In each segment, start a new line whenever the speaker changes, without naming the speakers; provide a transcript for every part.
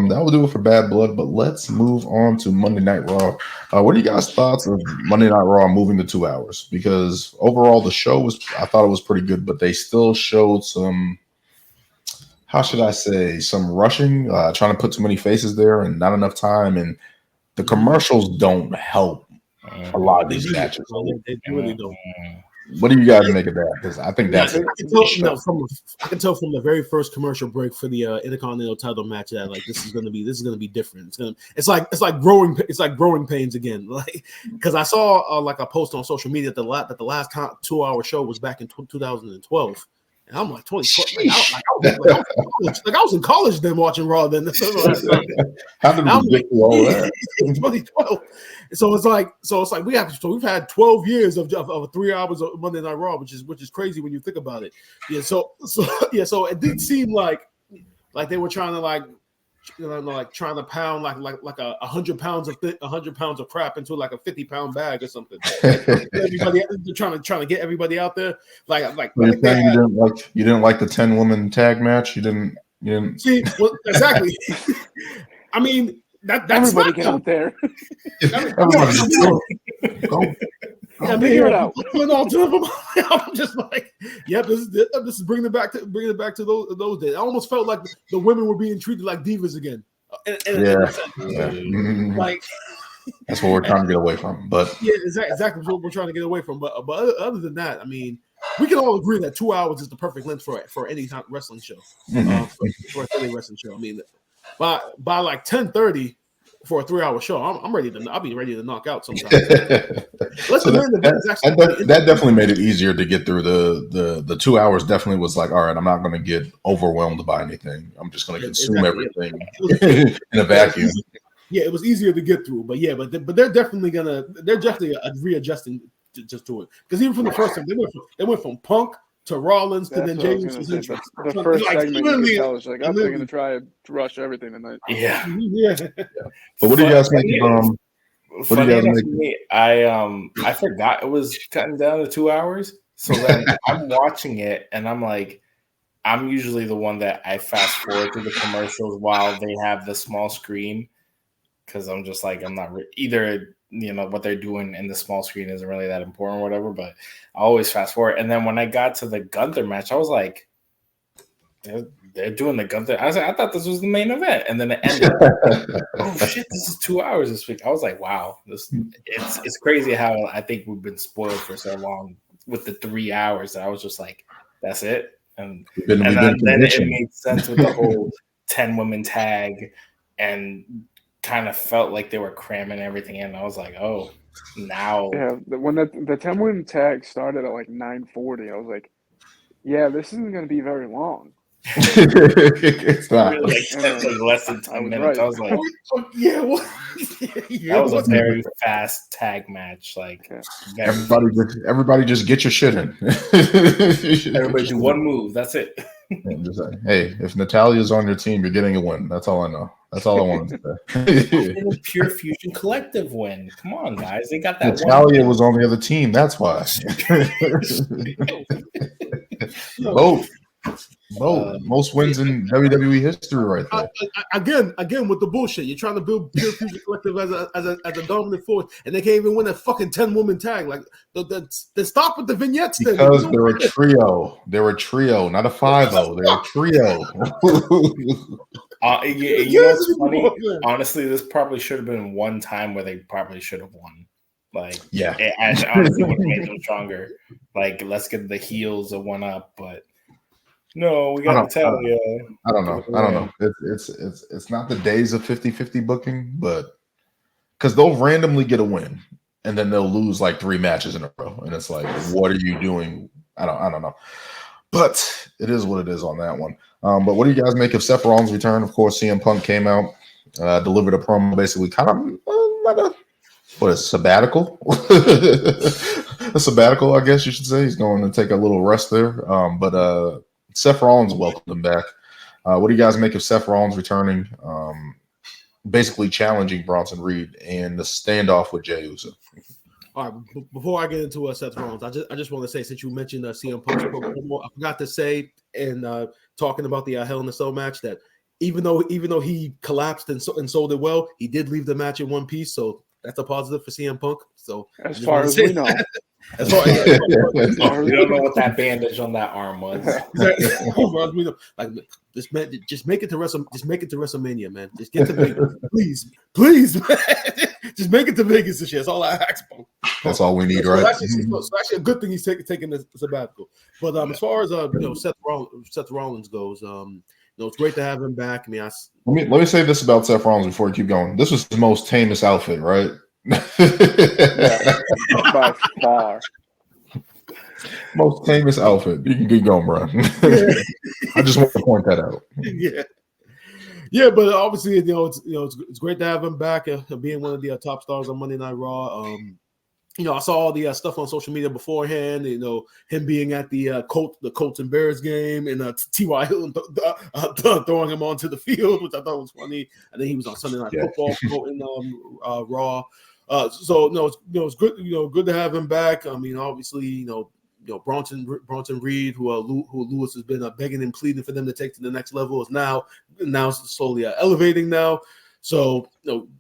That will do it for Bad Blood. But let's move on to Monday Night Raw. What are you guys' thoughts of Monday Night Raw moving to 2 hours? Because overall, the show I thought it was pretty good, but they still showed some, how should I say, some rushing, trying to put too many faces there and not enough time. And the commercials don't help a lot of these matches.
They really don't.
What do you guys make of that? Because I think that's
I can tell from the very first commercial break for the Intercontinental title match that like this is gonna be different. It's like growing pains again. Like because I saw like a post on social media that the last 2 hour show was back in 2012. And I'm like 2012. I was in college then watching Raw. Then
how did we get through all that?
2012. So it's like we've had 12 years of 3 hours of Monday Night Raw, which is crazy when you think about it. Yeah. So it did seem like they were trying to trying to pound like 100 pounds of crap into like a 50-pound bag or something. Everybody trying to get everybody out there. You
didn't like the 10-woman tag match. You didn't
see exactly. I mean that's
everybody get out there.
Figure it out. All 2 of them. I'm just like, yep, this is bringing it back to those days. I almost felt like the women were being treated like divas again. Like
that's what we're trying to get away from. But
yeah, exactly what we're trying to get away from. But other than that, I mean, we can all agree that 2 hours is the perfect length for any kind of wrestling show. For any wrestling show. I mean, by like 10:30. For a 3 hour show, I'll be ready to knock out sometime.
That definitely made it easier to get through the 2 hours. Definitely was like, all right, I'm not going to get overwhelmed by anything. I'm just going to consume everything in a vacuum.
Yeah, it was easier to get through, but they're definitely readjusting just to it because even from the first time they went from Punk to Rollins to then James.
The first segment, you can tell, it's like, I'm going to try to rush everything tonight.
Yeah.
But what do you guys make of
what do you guys make? I forgot it was cutting down to 2 hours. So then I'm watching it and I'm like, I'm usually the one that I fast forward through the commercials while they have the small screen because I'm just like, I'm not either. What they're doing in the small screen isn't really that important or whatever, but I always fast forward. And then when I got to the Gunther match, I was like, they're doing the Gunther. I thought this was the main event. And then it ended. Oh shit, this is 2 hours this week. I was like, wow, it's crazy how I think we've been spoiled for so long with the 3 hours that I was just like, that's it. And then it made sense with the whole 10-woman tag and kind of felt like they were cramming everything in. I was like, oh, now.
Yeah, when the 10-woman tag started at like 9:40, I was like, yeah, this isn't going to be very long.
It's not.
Really like less than 10 minutes. Right. I was like,
that
was a very fast tag match. Like
everybody just get your shit in.
Everybody do one move. That's it.
Just like, hey, if Natalia's on your team, you're getting a win. That's all I know. That's all I wanted to say.
The Pure Fusion Collective win. Come on, guys. They got that.
Natalia was on the other team. That's why. Both. Most wins in WWE history, right there.
Again with the bullshit. You're trying to build Pure Fusion Collective as a dominant force, and they can't even win a fucking 10-woman tag. Like the stop with the vignettes.
Because they're a trio. They're a trio, not a 5-0. They're a trio.
You know what's funny? Honestly, this probably should have been one time where they probably should have won. Like,
yeah,
it honestly would have made them stronger. Like, let's give the heels a 1-up, but. No, we got to tell you.
I don't know. It's not the days of 50-50 booking, but because they'll randomly get a win and then they'll lose like 3 matches in a row, and it's like, what are you doing? I don't know. But it is what it is on that one. But what do you guys make of Seth Rollins' return? Of course, CM Punk came out, delivered a promo, basically kind of like a sabbatical. A sabbatical, I guess you should say. He's going to take a little rest there. But Seth Rollins welcomed him back. What do you guys make of Seth Rollins returning, basically challenging Bronson Reed and the standoff with Jey Uso?
All right, before I get into Seth Rollins, I just want to say, since you mentioned CM Punk, I forgot to say in talking about the Hell in a Cell match that even though he collapsed and sold it well, he did leave the match in one piece. So that's a positive for CM Punk. So
as far as we know.
As far as
we don't know what that bandage on that arm was.
Like, just make it to WrestleMania, man. Just get to Vegas, please, man. Just make it to Vegas this year. That's all I ask for.
That's all we need, right?
So actually, a good thing he's taking the sabbatical. But as far as Seth Rollins goes, it's great to have him back. I mean,
let me say this about Seth Rollins before we keep going. This was his most tamest outfit, right?
Yeah, by far.
Most famous outfit. You can keep going, bro. I just want to point that out.
Yeah, but obviously, it's great to have him back, being one of the top stars on Monday Night Raw. I saw all the stuff on social media beforehand. Him being at the Colts and Bears game, and T.Y. Hilton throwing him onto the field, which I thought was funny. And then he was on Sunday Night Football promoting Raw. It's good. Good to have him back. I mean, obviously, Bronson Reed, who Lewis has been begging and pleading for them to take to the next level, is now slowly elevating now. So,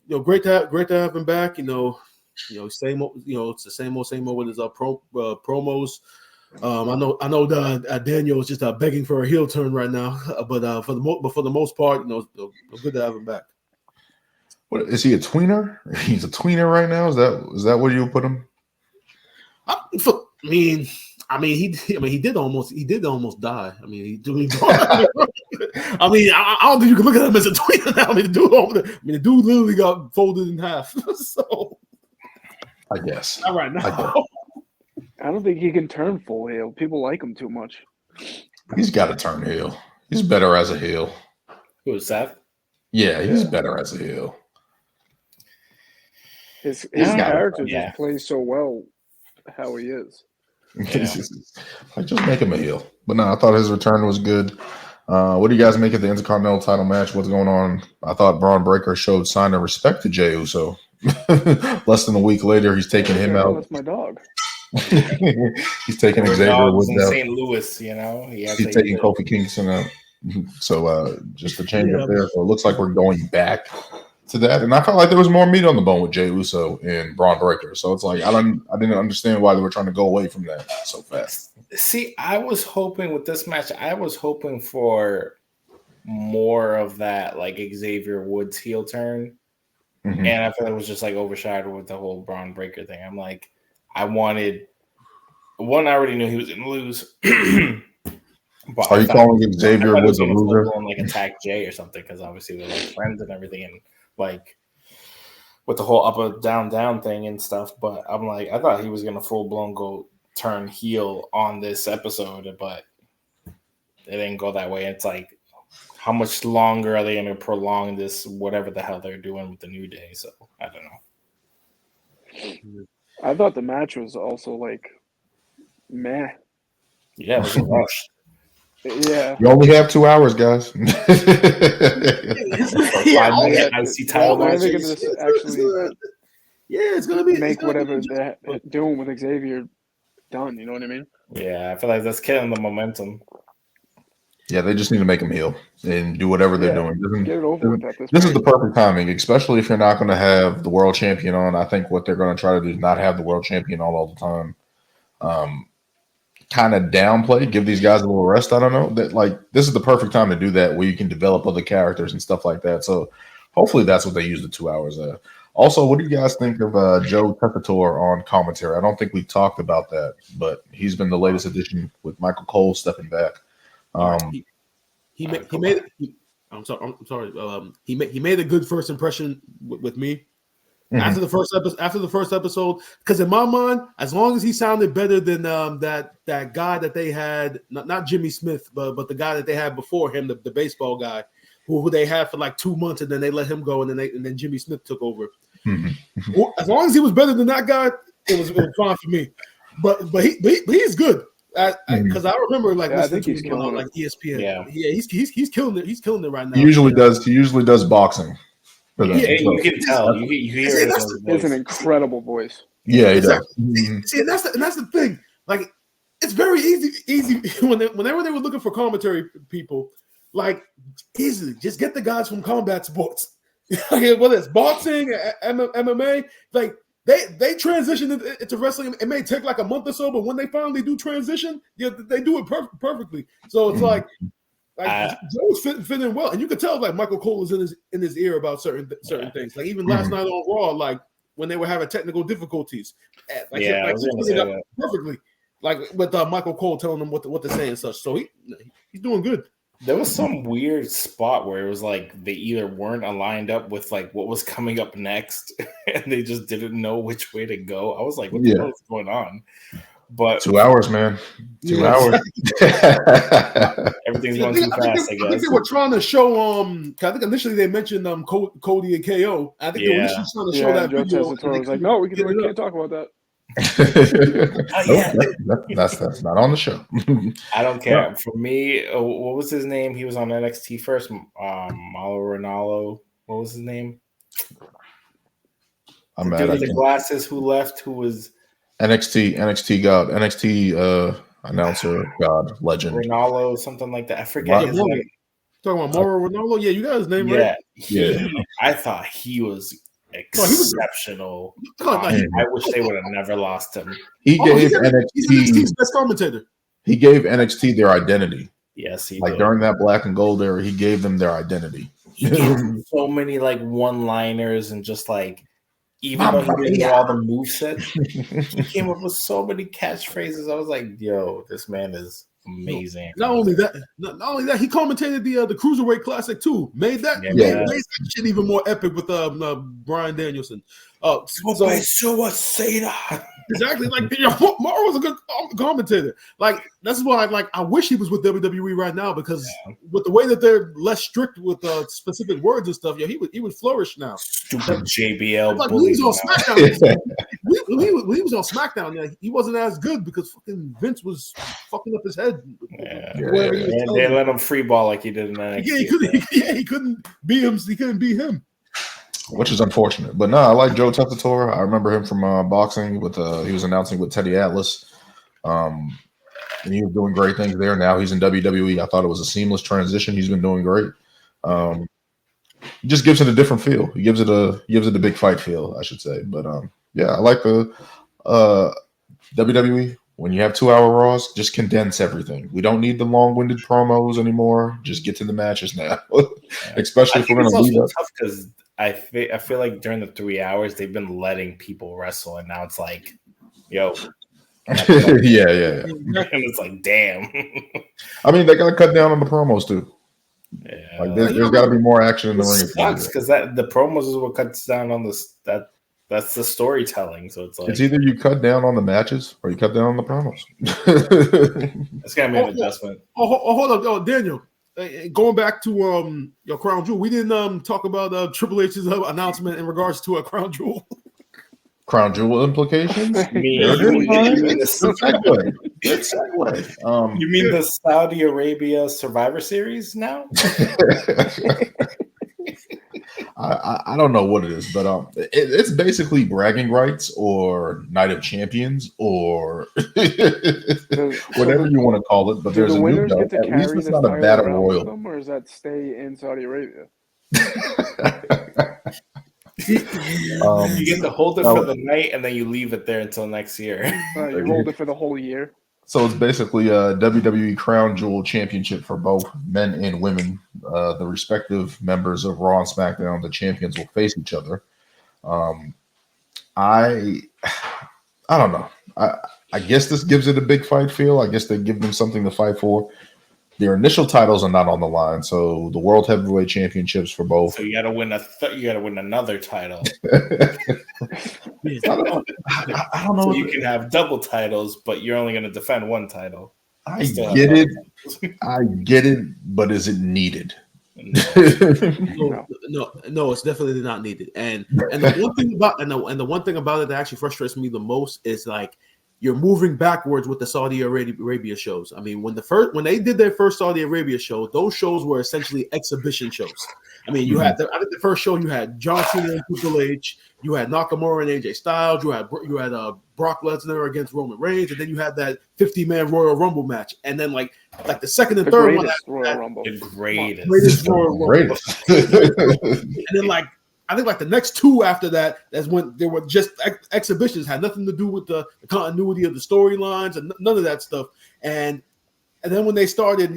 great to have him back. Same old. It's the same old with his promos. I know Daniel is just begging for a heel turn right now, but for the most part, good to have him back.
What is he, a tweener? He's a tweener right now. Is that where you put him?
He did almost die. I don't think you can look at him as a tweener now. The dude literally got folded in half. So
I guess
not right now.
I don't think he can turn full heel. People like him too much.
He's got to turn heel. He's better as a heel.
Who is Seth?
Yeah, he's better as a heel.
His character just plays so well how he is.
Just make him a heel. But no, I thought his return was good. What do you guys make of the Intercontinental title match? What's going on? I thought Braun Breaker showed sign of respect to Jey Uso. Less than a week later, he's taking him out.
That's my dog.
He's taking Xavier Woods
in
out.
St. Louis,
he's taking Kofi Kingston out. So just a change up there. So it looks like we're going back to that, and I felt like there was more meat on the bone with Jey Uso and Braun Breaker. So it's like I didn't understand why they were trying to go away from that so fast.
See, I was hoping with this match, for more of that, like Xavier Woods heel turn, and I feel like it was just like overshadowed with the whole Braun Breaker thing. I'm like, I wanted one. I already knew he was going to lose. But
are you calling Xavier Woods a loser?
Like attack Jay or something, because obviously they're like friends and everything, and like with the whole up or down thing and stuff. But I'm like, I thought he was gonna full blown go turn heel on this episode, but it didn't go that way. It's like, how much longer are they gonna prolong this? Whatever the hell they're doing with the New Day. So I don't know.
I thought the match was also like, meh.
Yeah, it was a rush.
Yeah,
you only have 2 hours, guys.
I see title matches.
It's gonna be make whatever they're doing with Xavier done. You know what I mean?
Yeah, I feel like that's killing the momentum.
Yeah, they just need to make him heel and do whatever they're doing.
Get it over with at this
This
point.
is the perfect timing, especially if you're not going to have the world champion on. I think what they're going to try to do is not have the world champion all the time. Kind of downplay, give these guys a little rest. I don't know. This is the perfect time to do that, where you can develop other characters and stuff like that. So hopefully that's what they use the 2 hours of. Also, what do you guys think of Joe Tessitore on commentary? I don't think we've talked about that, but he's been the latest addition with Michael Cole stepping back.
He made a good first impression with me. After the first episode, because in my mind, as long as he sounded better than that guy that they had, not Jimmy Smith, but the guy that they had before him, the baseball guy, who they had for like 2 months, and then they let him go, and then Jimmy Smith took over. As long as he was better than that guy, it was fine for me. But he's good. Because I remember
I think he's killing
like ESPN. Yeah, he's killing it. He's killing it right now.
He usually does boxing.
You can tell. You hear it.
It's an incredible voice.
Yeah, he does.
See, and that's the thing. Like, it's very easy. Whenever they were looking for commentary people, like easily just get the guys from combat sports, whether it's boxing, MMA, like they transition into wrestling. It may take like a month or so, but when they finally do transition, they do it perfectly. So it's like Joe's fitting well, and you could tell like Michael Cole is in his ear about certain things. Like even last night on Raw, like when they were having technical difficulties, perfectly. Like with Michael Cole telling them what to say and such. So he's doing good.
There was some weird spot where it was like they either weren't aligned up with like what was coming up next, and they just didn't know which way to go. I was like, what the hell is going on? But
2 hours, man. 2 hours.
Everything's going too fast, I guess.
I think they were trying to show I think initially they mentioned Cody and KO. I think they were initially trying to show that
Joe
video.
was like, no, we can't talk about that.
That's not on the show.
I don't care. For me, what was his name? He was on NXT first. Malo Ronaldo. What was his name?
I'm
the
mad.
dude with the glasses who left, who was
NXT God, NXT announcer God legend.
Ronaldo, something like that. I forget his name.
Talking about Mauro Ronaldo? Yeah, you got his name right.
I thought he was exceptional. I wish they would have never lost him.
He gave NXT's
best commentator.
He gave NXT their identity.
Yes, he
did. During that black and gold era, he gave them their identity.
He gave so many like one-liners and just like even though he didn't know all the movesets, he came up with so many catchphrases. I was like, yo, this man is amazing.
Not only that, he commentated the Cruiserweight Classic too. Made that shit even more epic with Bryan Danielson. Exactly, like Mauro was a good commentator. Like that's why, I wish he was with WWE right now because with the way that they're less strict with specific words and stuff, he would flourish now.
Stupid JBL.
Like when he was on SmackDown, when he was on SmackDown, he wasn't as good because fucking Vince was fucking up his head.
They let him free ball like he did in NXT.
He couldn't beat him. He couldn't beat him.
Which is unfortunate, but no, I like Joe Tessitore. I remember him from boxing with he was announcing with Teddy Atlas, and he was doing great things there. Now he's in WWE. I thought it was a seamless transition. He's been doing great. He just gives it a different feel. He gives it a big fight feel, I should say. But I like the WWE. When you have 2 hour Raws, just condense everything. We don't need the long-winded promos anymore. Just get to the matches now. Especially if we're going to leave it.
Tough because I feel like during the 3 hours they've been letting people wrestle, and now it's like, yo,
yeah.
And it's like, damn.
I mean, they got to cut down on the promos too.
Yeah,
like there's got to be more action in the ring.
Sucks because the promos is what cuts down on that's the storytelling. So it's like
it's either you cut down on the matches or you cut down on the promos.
It's gotta be an adjustment.
Hold up, Daniel. Going back to your Crown Jewel, we didn't talk about Triple H's announcement in regards to a Crown Jewel.
Crown Jewel implications?
You mean the Saudi Arabia Survivor Series now?
I don't know what it is, but it's basically bragging rights or Night of Champions or whatever you want to call it. But there's a new belt. At least it's not a battle royal.
Or does that stay in Saudi Arabia?
You get to hold it for the night and then you leave it there until next year.
You hold it for the whole year.
So it's basically a WWE Crown Jewel Championship for both men and women. The respective members of Raw and SmackDown, the champions, will face each other. I don't know. I guess this gives it a big fight feel. I guess they give them something to fight for. Their initial titles are not on the line, so the World Heavyweight Championships for both.
So you got to win another title.
I don't know.
So you can have double titles, but you're only going to defend one title.
I get it, but is it needed?
No, it's definitely not needed. And the one thing about the one thing about it that actually frustrates me the most is like you're moving backwards with the Saudi Arabia shows. I mean, when they did their first Saudi Arabia show, those shows were essentially exhibition shows. I mean, you had I think the first show you had John Cena and Triple H, you had Nakamura and AJ Styles, you had Brock Lesnar against Roman Reigns, and then you had that 50-man Royal Rumble match, and then like the second and third one,
Royal Rumble,
the greatest
Royal Rumble, and then like I think like the next two after that, that's when they were just exhibitions, had nothing to do with the continuity of the storylines and none of that stuff, and then when they started,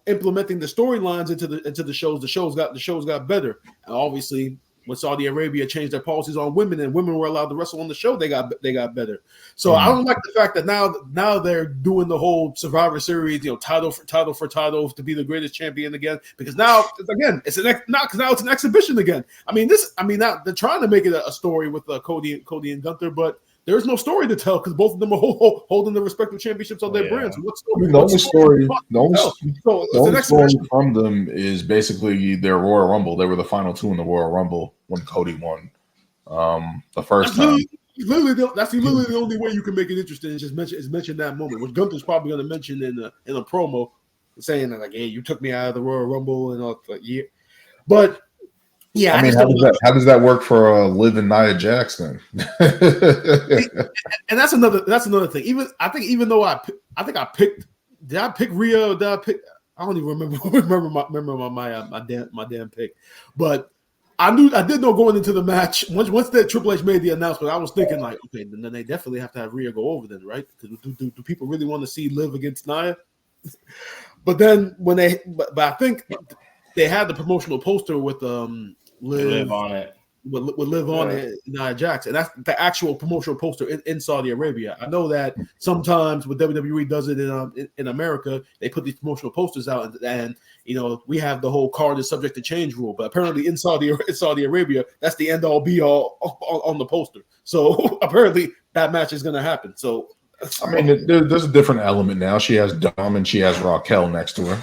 implementing the storylines into the shows, the shows got better. And obviously, when Saudi Arabia changed their policies on women and women were allowed to wrestle on the show, they got better. So I don't like the fact that now they're doing the whole Survivor Series, title for title to be the greatest champion again. Because now again, it's an exhibition again. They're trying to make it a story with Cody and Gunther, but there's no story to tell because both of them are holding the respective championships on their brands.
The only story from them is basically their Royal Rumble. They were the final two in the Royal Rumble when Cody won the first time.
That's literally the only way you can make it interesting. Is mention that moment, which Gunther's probably going to mention in a promo, saying that like, "Hey, you took me out of the Royal Rumble and all that." Yeah, but. Yeah,
how does that work for Liv and Nia Jax then?
And that's another thing. Even though I picked, did I pick Rhea? Did I pick? I don't even remember my damn pick. But I did know going into the match once that Triple H made the announcement, I was thinking like, okay, then they definitely have to have Rhea go over then, right? Because do people really want to see Liv against Nia? But then but I think they had the promotional poster with Liv on it. With Liv on it, Nia Jax, and that's the actual promotional poster in Saudi Arabia. I know that sometimes when WWE does it in America, they put these promotional posters out, and we have the whole card is subject to change rule. But apparently in Saudi Arabia, that's the end all be all on the poster. So apparently that match is going to happen. So
there's a different element now. She has Dom and she has Raquel next to her.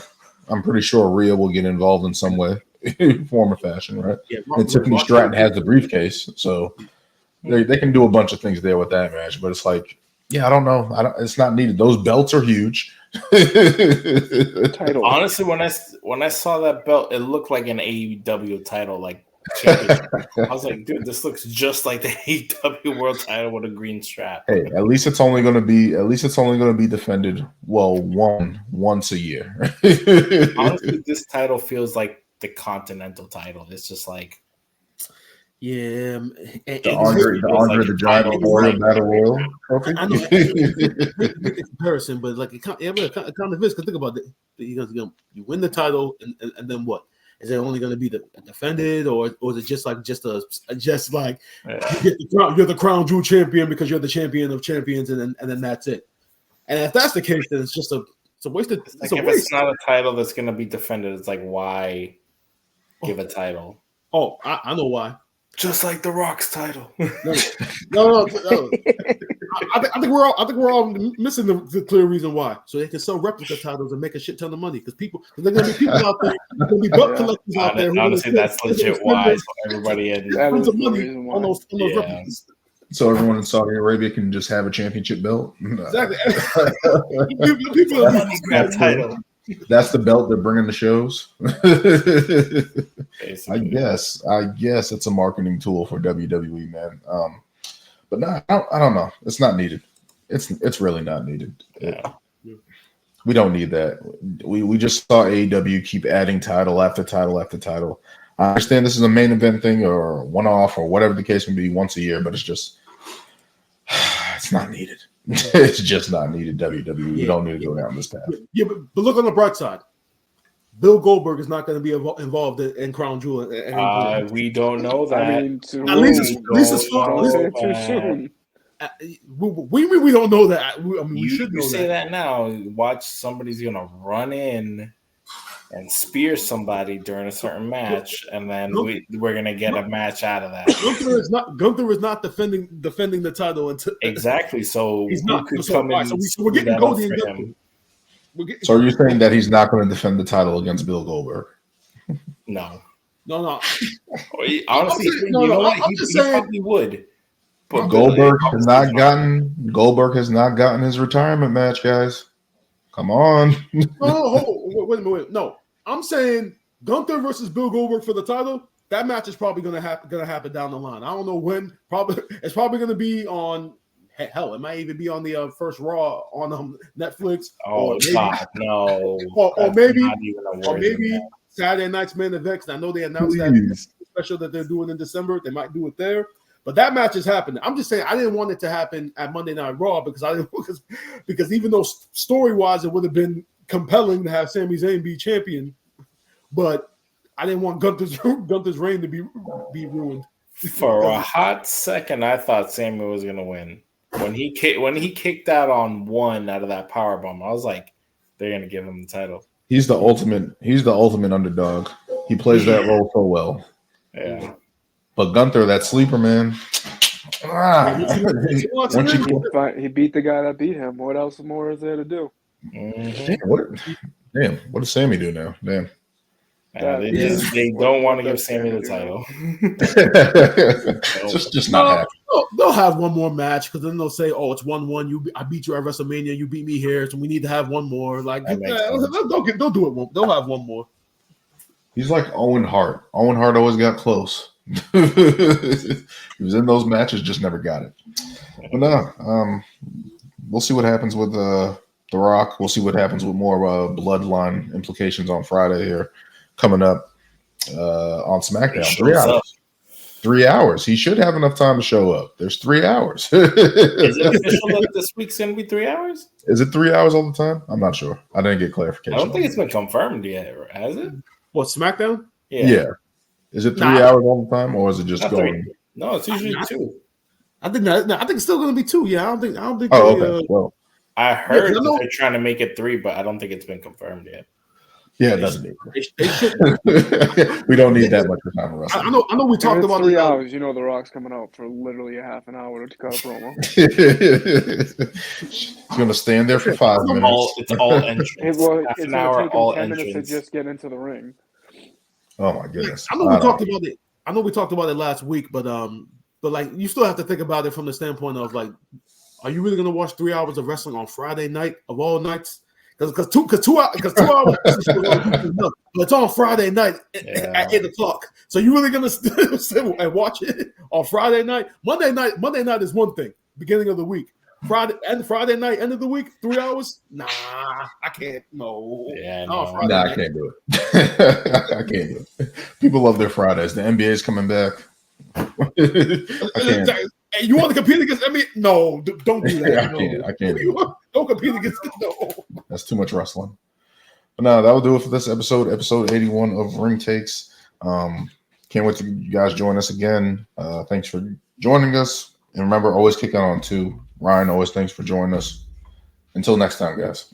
I'm pretty sure Rhea will get involved in some way. Form or fashion, right? Yeah, and Tiffany Stratton has the briefcase, so they can do a bunch of things there with that match. But it's like, I don't know. It's not needed. Those belts are huge.
Honestly, when I saw that belt, it looked like an AEW title, like championship. I was like, dude, this looks just like the AEW World Title with a green strap.
Hey, at least it's only going to be defended once a year.
Honestly, this title feels like the Continental title. It's just like,
the Andre the Giant Memorial Battle Royal trophy.
I know it's comparison, but like it kind of is. Because think about it, you win the title, and then what? Is it only going to be defended, or is it just like you're the crown jewel champion because you're the champion of champions, and then that's it? And if that's the case, then it's just a waste of.
It's not a title that's going to be defended, it's like, why give a title?
Oh, I know why.
Just like the Rock's title.
No. I think we're all missing the clear reason why. So they can sell replica titles and make a shit ton of money because there's gonna be people out there, there's gonna be butt collectors out there.
Honestly, that's legit why. So everybody had
tons of money on those replicas.
So everyone in Saudi Arabia can just have a championship belt.
Exactly.
People grab title.
That's the belt they're bringing the shows. I guess it's a marketing tool for WWE, man. But no, I don't know. It's not needed. It's really not needed. We don't need that. We just saw AEW keep adding title after title after title. I understand this is a main event thing or one-off or whatever the case may be once a year, but it's not needed. It's just not needed, WWE. We don't need to go down this path.
Yeah, but look on the bright side. Bill Goldberg is not going to be involved in Crown Jewel.
We don't know that.
At least it's too soon. We don't know that. We should know
say that now. Watch, somebody's going to run in and spear somebody during a certain match, and then we're gonna get a match out of that.
Gunther is not defending the title until
exactly. So
he's not.
So
we're getting Cody and Gunther.
So you're saying that he's not going to defend the title against Bill Goldberg?
No.
Honestly,
he probably would.
But Goldberg has not gotten his retirement match, guys. Come on.
Wait a minute. No, I'm saying Gunther versus Bill Goldberg for the title. That match is probably gonna happen down the line. I don't know when. It's probably gonna be on. Hell, it might even be on the first Raw on Netflix.
Oh God, no!
Or maybe Saturday night's main event. I know they announced that special that they're doing in December. They might do it there. But that match is happening. I'm just saying I didn't want it to happen at Monday Night Raw because even though story-wise it would have been compelling to have Sami Zayn be champion, but I didn't want Gunther's reign to be ruined.
For a hot second, I thought Sami was gonna win. When he kicked out on one out of that powerbomb, I was like, they're gonna give him the title.
He's the ultimate underdog. He plays that role so well.
Yeah.
But Gunther, that sleeper, man.
He beat the guy that beat him. What else more is there to do?
Mm-hmm. What does Sami do now? Damn.
They don't want to give Sami the title.
just not happy.
They'll have one more match because then they'll say, "Oh, it's 1-1. I beat you at WrestleMania. You beat me here, so we need to have one more." Like they'll do it. They'll have one more.
He's like Owen Hart. Owen Hart always got close. He was in those matches, just never got it. But no, we'll see what happens with The Rock. We'll see what happens with more bloodline implications on Friday here coming up on SmackDown. 3 hours. 3 hours. He should have enough time to show up. There's 3 hours.
Is it official that this week's going to be 3 hours?
Is it 3 hours all the time? I'm not sure. I didn't get clarification.
I don't think it's been confirmed yet, has it?
What, SmackDown?
Yeah. Is it 3 hours all the time, or is it just going?
3. No, it's usually 2.
I think it's still going to be 2. Yeah, I don't think.
Oh, okay. Well,
I heard that they're trying to make it 3, but I don't think it's been confirmed yet.
Yeah, it doesn't need. We don't need that much time for wrestling.
I know. We talked about
3 hours. You know, The Rock's coming out for literally a half an hour to cut a promo.
He's going to stand there for 5 minutes.
It's all entrance.
Half an hour, all 10 minutes to just get into the ring.
Oh my goodness!
I know we talked about it. I know we talked about it last week, but like you still have to think about it from the standpoint of like, are you really going to watch 3 hours of wrestling on Friday night of all nights? Because 2 hours, but it's on Friday night at 8:00. So you really gonna sit and watch it on Friday night? Monday night is one thing. Beginning of the week. Friday night, end of the week, 3 hours. Nah, I can't. No.
Yeah, I can't do it. I can't do it. People love their Fridays. The NBA's coming back. I can't.
Hey, you want to compete against NBA? No, don't do that.
I can't.
Don't compete against it. No.
That's too much wrestling. But no, that will do it for this episode 81 of Ring Takes. Can't wait to you guys join us again. Thanks for joining us. And remember, always kick out on 2. Ryan, always thanks for joining us. Until next time, guys.